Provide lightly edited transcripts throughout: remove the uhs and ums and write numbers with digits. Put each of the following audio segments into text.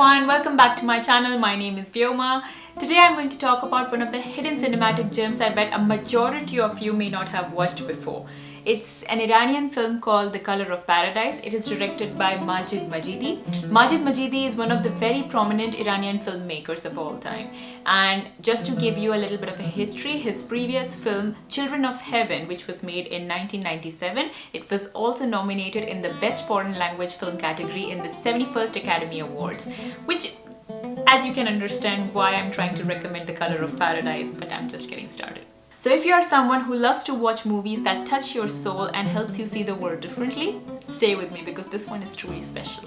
everyone, welcome back to my channel. My name is Vyoma. Today I'm going to talk about one of the hidden cinematic gems I bet a majority of you may not have watched before. It's an Iranian film called The Color of Paradise. It is directed by Majid Majidi. Majid Majidi is one of the very prominent Iranian filmmakers of all time. And just to give you a little bit of a history, his previous film, Children of Heaven, which was made in 1997, it was also nominated in the Best Foreign Language Film category in the 71st Academy Awards, which, as you can understand, why I'm trying to recommend The Color of Paradise, but I'm just getting started. So if you are someone who loves to watch movies that touch your soul and helps you see the world differently, stay with me because this one is truly special.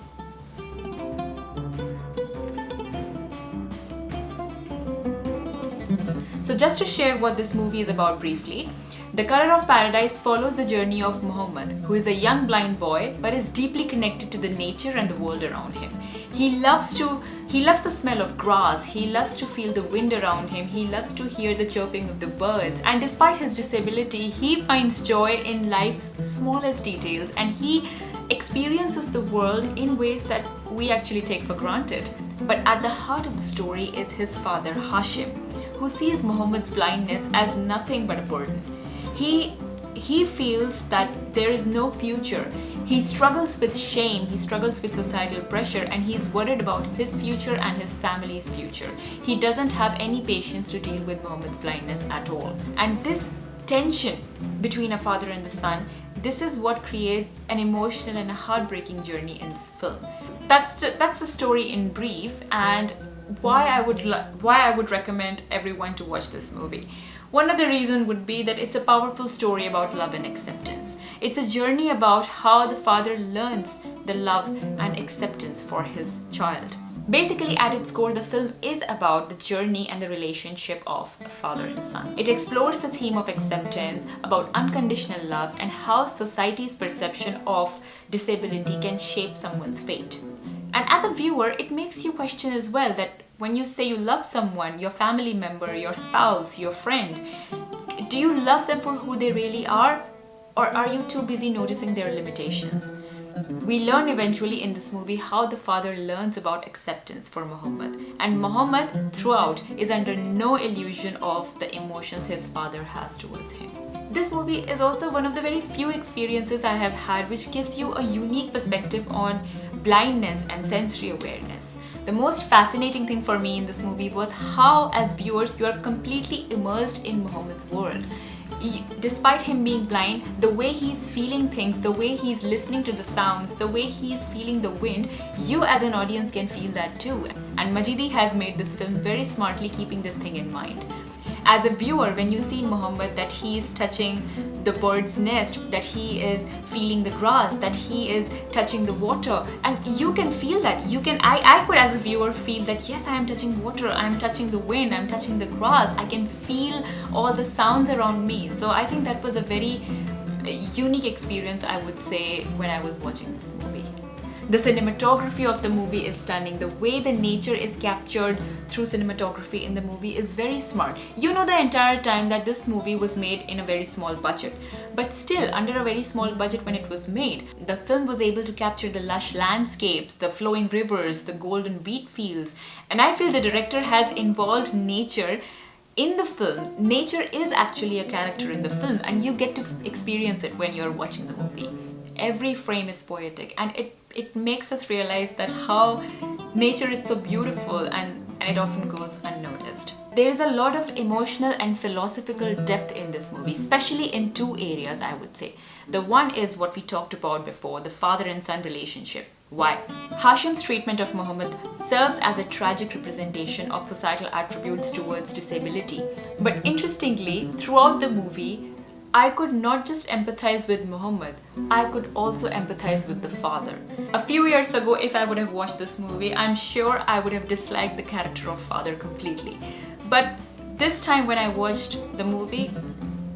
So just to share what this movie is about briefly, The Color of Paradise follows the journey of Muhammad, who is a young blind boy but is deeply connected to the nature and the world around him. He loves the smell of grass, he loves to feel the wind around him, he loves to hear the chirping of the birds, and despite his disability, he finds joy in life's smallest details and he experiences the world in ways that we actually take for granted. But at the heart of the story is his father Hashim, who sees Muhammad's blindness as nothing but a burden. He feels that there is no future. He struggles with shame, he struggles with societal pressure, and he's worried about his future and his family's future. He doesn't have any patience to deal with Muhammad's blindness at all. And this tension between a father and the son, this is what creates an emotional and a heartbreaking journey in this film. That's the story in brief, and why I would recommend everyone to watch this movie. One of the reasons would be that it's a powerful story about love and acceptance. It's a journey about how the father learns the love and acceptance for his child. Basically, at its core, the film is about the journey and the relationship of a father and son. It explores the theme of acceptance, about unconditional love, and how society's perception of disability can shape someone's fate. And as a viewer, it makes you question as well that when you say you love someone, your family member, your spouse, your friend, do you love them for who they really are? Or are you too busy noticing their limitations? We learn eventually in this movie how the father learns about acceptance for Muhammad. And Muhammad, throughout, is under no illusion of the emotions his father has towards him. This movie is also one of the very few experiences I have had which gives you a unique perspective on blindness and sensory awareness. The most fascinating thing for me in this movie was how, as viewers, you are completely immersed in Muhammad's world. Despite him being blind, the way he's feeling things, the way he's listening to the sounds, the way he's feeling the wind, you as an audience can feel that too. And Majidi has made this film very smartly, keeping this thing in mind. As a viewer, when you see Muhammad, that he is touching the bird's nest, that he is feeling the grass, that he is touching the water, and you can feel that. I could as a viewer feel that yes, I am touching water, I am touching the wind, I am touching the grass, I can feel all the sounds around me. So I think that was a very unique experience, I would say, when I was watching this movie. The cinematography of the movie is stunning. The way the nature is captured through cinematography in the movie is very smart. You know the entire time that this movie was made in a very small budget. But still, under a very small budget when it was made, the film was able to capture the lush landscapes, the flowing rivers, the golden wheat fields. And I feel the director has involved nature in the film. Nature is actually a character in the film, and you get to experience it when you're watching the movie. Every frame is poetic, and it makes us realize that how nature is so beautiful and it often goes unnoticed. There is a lot of emotional and philosophical depth in this movie, especially in two areas, I would say. The one is what we talked about before, the father and son relationship. Why? Hashim's treatment of Muhammad serves as a tragic representation of societal attributes towards disability. But interestingly, throughout the movie, I could not just empathize with Muhammad, I could also empathize with the father. A few years ago, if I would have watched this movie, I'm sure I would have disliked the character of father completely. But this time when I watched the movie,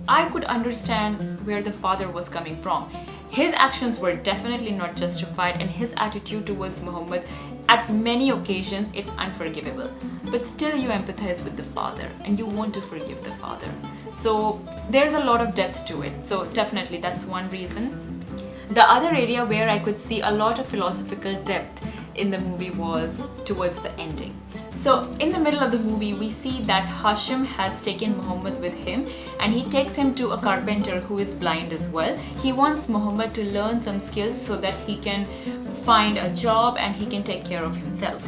I could understand where the father was coming from. His actions were definitely not justified, and his attitude towards Muhammad at many occasions it's unforgivable. But still you empathize with the father and you want to forgive the father. So there's a lot of depth to it. So definitely that's one reason. The other area where I could see a lot of philosophical depth in the movie was towards the ending. So in the middle of the movie, we see that Hashim has taken Muhammad with him, and he takes him to a carpenter who is blind as well. He wants Muhammad to learn some skills so that he can find a job and he can take care of himself.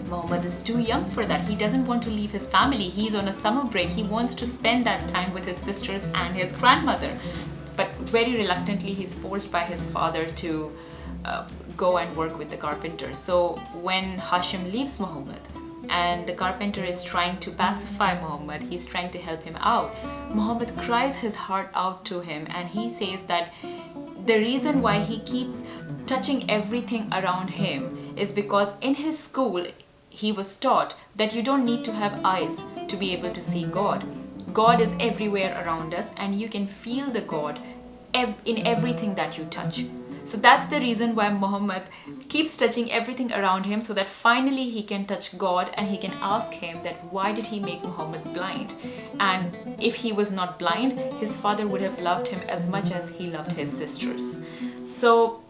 Muhammad is too young for that. He doesn't want to leave his family. He's on a summer break. He wants to spend that time with his sisters and his grandmother. But very reluctantly, he's forced by his father to go and work with the carpenter. So when Hashim leaves Muhammad and the carpenter is trying to pacify Muhammad, he's trying to help him out, Muhammad cries his heart out to him, and he says that the reason why he keeps touching everything around him is because in his school he was taught that you don't need to have eyes to be able to see God. God is everywhere around us, and you can feel the God in everything that you touch. So that's the reason why Muhammad keeps touching everything around him, so that finally he can touch God and he can ask him that why did he make Muhammad blind? And if he was not blind, his father would have loved him as much as he loved his sisters. So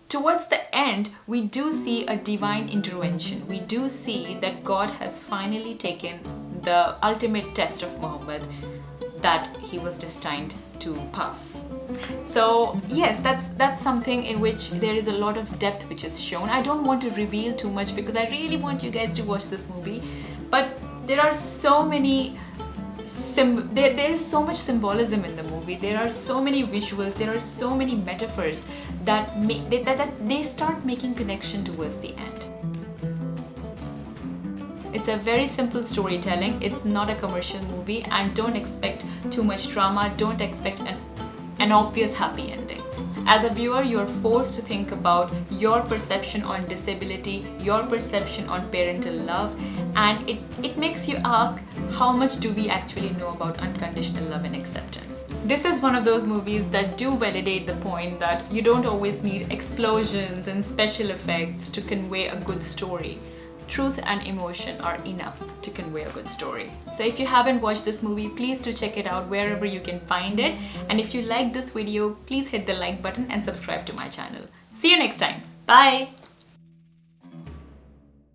towards the end, we do see a divine intervention. We do see that God has finally taken the ultimate test of Muhammad that he was destined to pass. So yes, that's something in which there is a lot of depth which is shown. I don't want to reveal too much because I really want you guys to watch this movie, but there are so many there is so much symbolism in the movie. There are so many visuals, there are so many metaphors that they start making connection towards the end. It's a very simple storytelling. It's not a commercial movie, and don't expect too much drama. Don't expect an obvious happy ending. As a viewer, you're forced to think about your perception on disability, your perception on parental love, and it makes you ask, how much do we actually know about unconditional love and acceptance? This is one of those movies that do validate the point that you don't always need explosions and special effects to convey a good story. Truth and emotion are enough to convey a good story. So if you haven't watched this movie, please do check it out wherever you can find it. And if you like this video, please hit the like button and subscribe to my channel. See you next time. Bye!